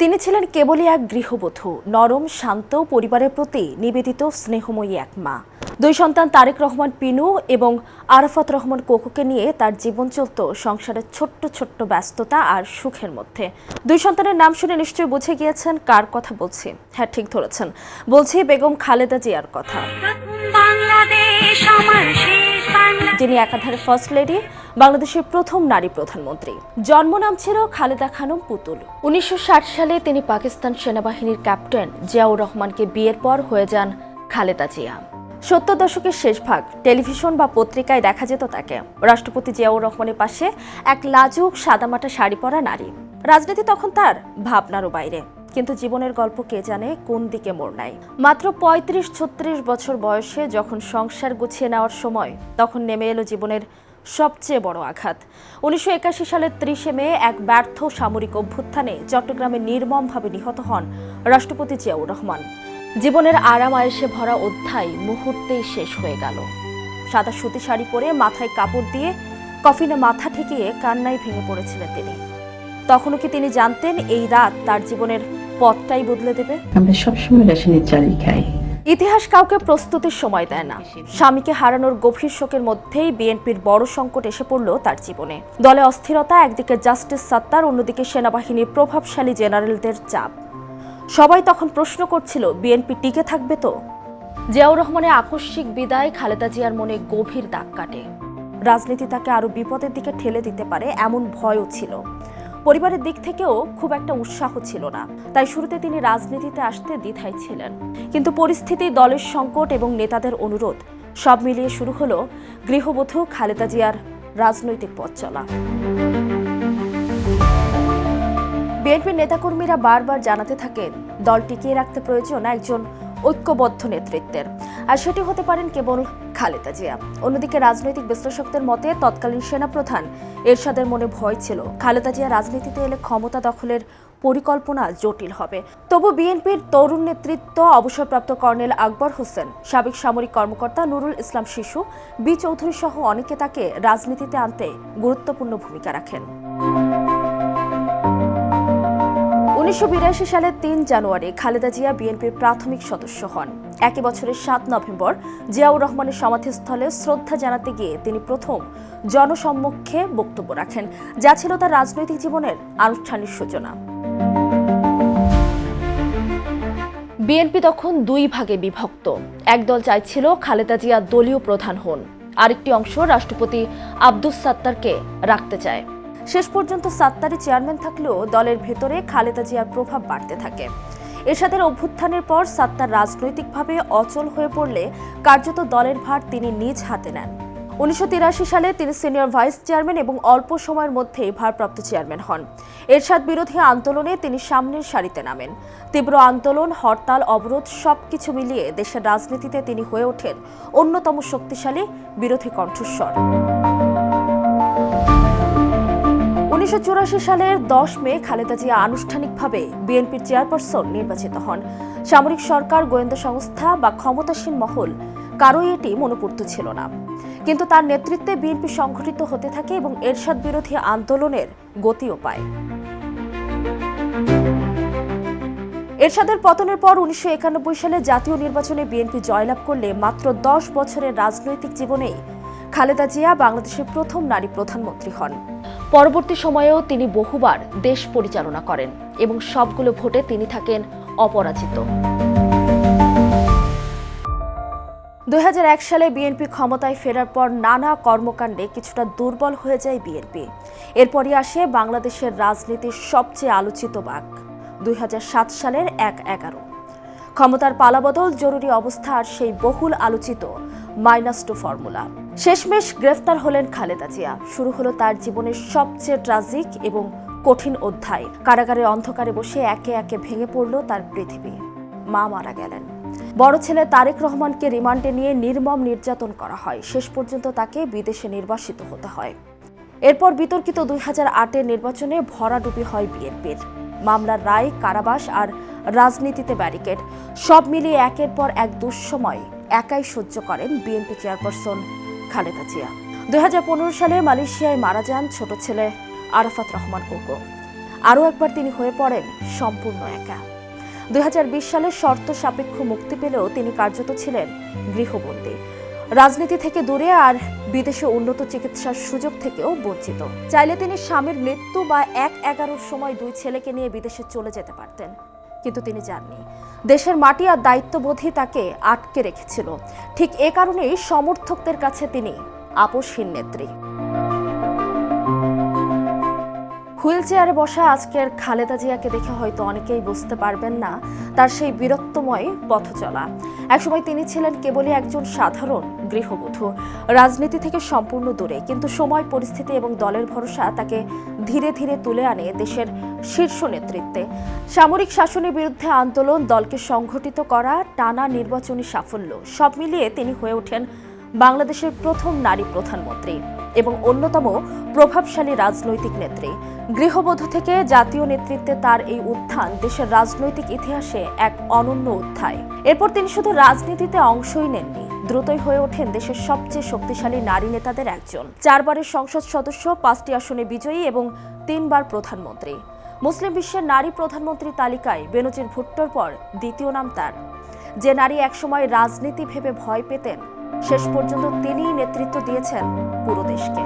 তিনি ছিলেন কেবলই এক গৃহবধূ, নরম শান্ত, পরিবারের প্রতি নিবেদিত স্নেহময়ী এক মা। দুই সন্তান তারেক রহমান পিনু এবং আরাফাত রহমান কোকোকে নিয়ে তার জীবন চলত সংসারের ছোট্ট ছোট্ট ব্যস্ততা আর সুখের মধ্যে। দুই সন্তানের নাম শুনে নিশ্চয়ই বুঝে গিয়েছেন কার কথা বলছি। হ্যাঁ, ঠিক ধরেছেন, বলছি বেগম খালেদা জিয়ার কথা, যিনি একাধারে ফার্স্ট লেডি, বাংলাদেশের প্রথম নারী প্রধানমন্ত্রী। জন্ম নাম ছিল খালেদা খানম পুতুল। 1960 সালে তিনি পাকিস্তান সেনাবাহিনীর ক্যাপ্টেন জিয়াউর রহমানকে বিয়ের পর হয়ে যান খালেদা জিয়া। 70 দশকের শেষ ভাগ টেলিভিশন বা পত্রিকায় দেখা যেত তাকে রাষ্ট্রপতি জিয়াউর রহমানের পাশে এক লাজুক সাদামাটা শাড়ি পরা নারী। রাজনীতি তখন তার ভাবনারও বাইরে, কিন্তু জীবনের গল্প কে জানে কোন দিকে মোড় নেয়। মাত্র 35-36 বছর বয়সে যখন সংসার গুছিয়ে নেওয়ার সময়, তখন নেমে এলো জীবনের সবচেয়ে বড় আঘাত। 1981 সালের 30 মে এক ব্যর্থ সামরিক অভ্যুত্থানে চট্টগ্রামে নির্মমভাবে নিহত হন রাষ্ট্রপতি জিয়াউর রহমান। জীবনের আরাম আয়েশে ভরা অধ্যায় মুহূর্তেই শেষ হয়ে গেল। সাদা সুতি শাড়ি পরে মাথায় কাপড় দিয়ে কফিনে মাথা ঠেকিয়ে কান্নায় ভেঙে পড়েছিলেন তিনি। তখনও কি তিনি জানতেন এই রাত তার জীবনের পথটাই বদলে দেবে? আমরা সবসময় রেশনের চালই খাই। ইতিহাস কাউকে প্রস্তুতির সময় দেয় না। স্বামীকে হারানোর গভীর শোকের মধ্যেই বিএনপির বড় সংকট এসে পড়ল তার জীবনে। দলে অস্থিরতা, একদিকে জাস্টিস সাত্তার, অন্যদিকে সেনাবাহিনীর প্রভাবশালী জেনারেলদের চাপ। সবাই তখন প্রশ্ন করছিল, বিএনপি টিকে থাকবে তো? জিয়াউর রহমানের আকস্মিক বিদায় খালেদা জিয়ার মনে গভীর দাগ কাটে। রাজনীতি তাকে আরো বিপদের দিকে ঠেলে দিতে পারে এমন ভয়ও ছিল। পরিবারের দিক থেকেও খুব একটা উৎসাহ ছিল না, তাই শুরুতে তিনি রাজনীতিতে আসতে দ্বিধায় ছিলেন। কিন্তু পরিস্থিতি, দলের সংকট এবং নেতাদের অনুরোধ সব মিলিয়ে শুরু হলো গৃহবধূ খালেদা জিয়ার রাজনৈতিক পথ চলা। বিএনপির নেতাকর্মীরা বারবার জানাতে থাকেন, দল টিকিয়ে রাখতে প্রয়োজন একজন ঐক্যবদ্ধ নেতৃত্বের, আর সেটি হতে পারেন কেবল খালেদা জিয়া। অন্যদিকে রাজনৈতিক বিশ্লেষকদের মতে তৎকালীন সেনাপ্রধান এরশাদের মনে ভয় ছিল খালেদা জিয়া রাজনীতিতে এলে ক্ষমতা দখলের পরিকল্পনা জটিল হবে। তবু বিএনপির তরুণ নেতৃত্ব, অবসরপ্রাপ্ত কর্নেল আকবর হোসেন, সাবেক সামরিক কর্মকর্তা নুরুল ইসলাম শিশু, বি চৌধুরী সহ অনেকে তাকে রাজনীতিতে আনতে গুরুত্বপূর্ণ ভূমিকা রাখেন। 1982 সালের 3 জানুয়ারি খালেদা জিয়া বিএনপির প্রাথমিক সদস্য হন। একই বছরের 7 নভেম্বর জিয়াউর রহমানের সমাধিস্থলে শ্রদ্ধা জানাতে গিয়ে তিনি প্রথম জনসম্মুখে বক্তব্য রাখেন, যা ছিল তার রাজনৈতিক জীবনের আনুষ্ঠানিক সূচনা। বিএনপি তখন দুই ভাগে বিভক্ত। একদল চাইছিল খালেদা জিয়া দলীয় প্রধান হন, আরেকটি অংশ রাষ্ট্রপতি আব্দুস সাত্তারকে রাখতে চায়। শেষ পর্যন্ত সাত্তারি চেয়ারম্যান থাকলেও দলের ভেতরে খালেদা জিয়ার প্রভাব বাড়তে থাকে। এরশাদের অভ্যুত্থানের পর সাত্তার রাজনৈতিকভাবে অচল হয়ে পড়লে কার্যত দলের ভার তিনি নিজ হাতে নেন। 1983 সালে তিনি সিনিয়র ভাইস চেয়ারম্যান এবং অল্প সময়ের মধ্যেই ভারপ্রাপ্ত চেয়ারম্যান হন। এরশাদ বিরোধী আন্দোলনে তিনি সামনের সারিতে নামেন। তীব্র আন্দোলন, হরতাল, অবরোধ সবকিছু মিলিয়ে দেশের রাজনীতিতে তিনি হয়ে ওঠেন অন্যতম শক্তিশালী বিরোধী কণ্ঠস্বর। 1984 সালের 10 মে খালেদা জিয়া আনুষ্ঠানিকভাবে বিএনপির চেয়ারপারসন নির্বাচিত হন। সামরিক সরকার, গোয়েন্দা সংস্থা বা ক্ষমতাসীন মহল কারোই এটি মনোপুর্ত ছিল না, কিন্তু তার নেতৃত্বে বিএনপি সংগঠিত হতে থাকে এবং এরশাদ বিরোধী আন্দোলনের গতিও পায়। এরশাদের পতনের পর 1991 সালে জাতীয় নির্বাচনে বিএনপি জয়লাভ করলে মাত্র 10 বছরের রাজনৈতিক জীবনেই খালেদা জিয়া বাংলাদেশের প্রথম নারী প্রধানমন্ত্রী হন। পরবর্তী সময়েও তিনি বহুবার দেশ পরিচালনা করেন এবং সবগুলো ভোটে তিনি থাকেন অপরাজিত। 2001 সালে বিএনপি ক্ষমতায় ফেরার পর নানা কর্মকাণ্ডে কিছুটা দুর্বল হয়ে যায় বিএনপি। এরপরই আসে বাংলাদেশের রাজনীতির সবচেয়ে আলোচিত বাঁক, 2007 সালের 1/11। ক্ষমতার পালাবদল, জরুরি অবস্থা আর সেই বহুল আলোচিত -2 ফর্মুলা। শেষমেশ গ্রেফতার হলেন খালেদা জিয়া। শুরু হলো তার জীবনের সবচেয়ে ট্র্যাজিক এবং কঠিন অধ্যায়। কারাগারের অন্ধকারে বসে একে একে ভেঙে পড়ল তার পৃথিবী। মা মারা গেলেন। বড় ছেলে তারেক রহমানকে রিমান্ডে নিয়ে নির্মম নির্যাতন করা হয়। শেষ পর্যন্ত তাকে বিদেশে নির্বাসিত হতে হয়। এরপর বিতর্কিত 2008-এর নির্বাচনে ভরাডুবি হয় বিএনপির। মামলার রায়, কারাবাস আর রাজনীতিতে ব্যারিকেড সব মিলিয়ে একের পর এক দুঃসময় একাই সহ্য করেন বিএনপি চেয়ারপারসন খালেদা জিয়া। 2015 সালে মালয়েশিয়ায় মারা যান ছোট ছেলে আরাফাত রহমান কোকো। আরও একবার তিনি হয়ে পড়েন সম্পূর্ণ একা। 2020 সালে শর্ত সাপেক্ষ মুক্তি পেলেও তিনি কার্যত ছিলেন গৃহবন্দী, রাজনীতি থেকে দূরে আর বিদেশে উন্নত চিকিৎসার সুযোগ থেকেও বঞ্চিত। চাইলে তিনি স্বামীর মৃত্যু বা 1/11 সময় 2 ছেলেকে নিয়ে বিদেশে চলে যেতে পারতেন, কিন্তু তিনি যাননি। দেশের মাটি আর দায়িত্ববোধই তাকে আটকে রেখেছিল। ঠিক এ কারণেই সমর্থকদের কাছে তিনি আপোষহীন নেত্রী। হুইল চেয়ারে বসা আজকের খালেদা জিয়াকে দেখে হয়তো অনেকেই বুঝতে পারবেন না তার সেই বীরত্বময় পথ চলা। একসময় তিনি ছিলেন কেবলই একজন সাধারণ গৃহবধূ, রাজনীতি থেকে সম্পূর্ণ দূরে, কিন্তু সময়, পরিস্থিতি এবং দলের ভরসা তাকে ধীরে ধীরে তুলে আনে দেশের শীর্ষ নেতৃত্বে। সামরিক শাসনের বিরুদ্ধে আন্দোলন, দলকে সংগঠিত করা, টানা নির্বাচনী সাফল্য, সব মিলিয়ে তিনি হয়ে ওঠেন বাংলাদেশের প্রথম নারী প্রধানমন্ত্রী এবং অন্যতম প্রভাবশালী রাজনৈতিক নেত্রী। গৃহবধূ থেকে জাতীয় নেতৃত্বে তার এই উত্থান দেশের রাজনৈতিক ইতিহাসে এক অনন্য অধ্যায়। এরপর তিনি শুধু রাজনীতিতে অংশই নেননি, দ্রুতই হয়ে ওঠেন দেশের সবচেয়ে শক্তিশালী নারী নেতাদের একজন। 4 বারের সংসদ সদস্য, 5টি আসনে বিজয়ী এবং 3 বার প্রধানমন্ত্রী। মুসলিম বিশ্বের নারী প্রধানমন্ত্রী তালিকায় বেনজির ভুট্টোর পর দ্বিতীয় নাম তার। যে নারী একসময় রাজনীতি ভেবে ভয় পেতেন, শেষ পর্যন্ত তিনিই নেতৃত্ব দিয়েছেন পুরো দেশকে।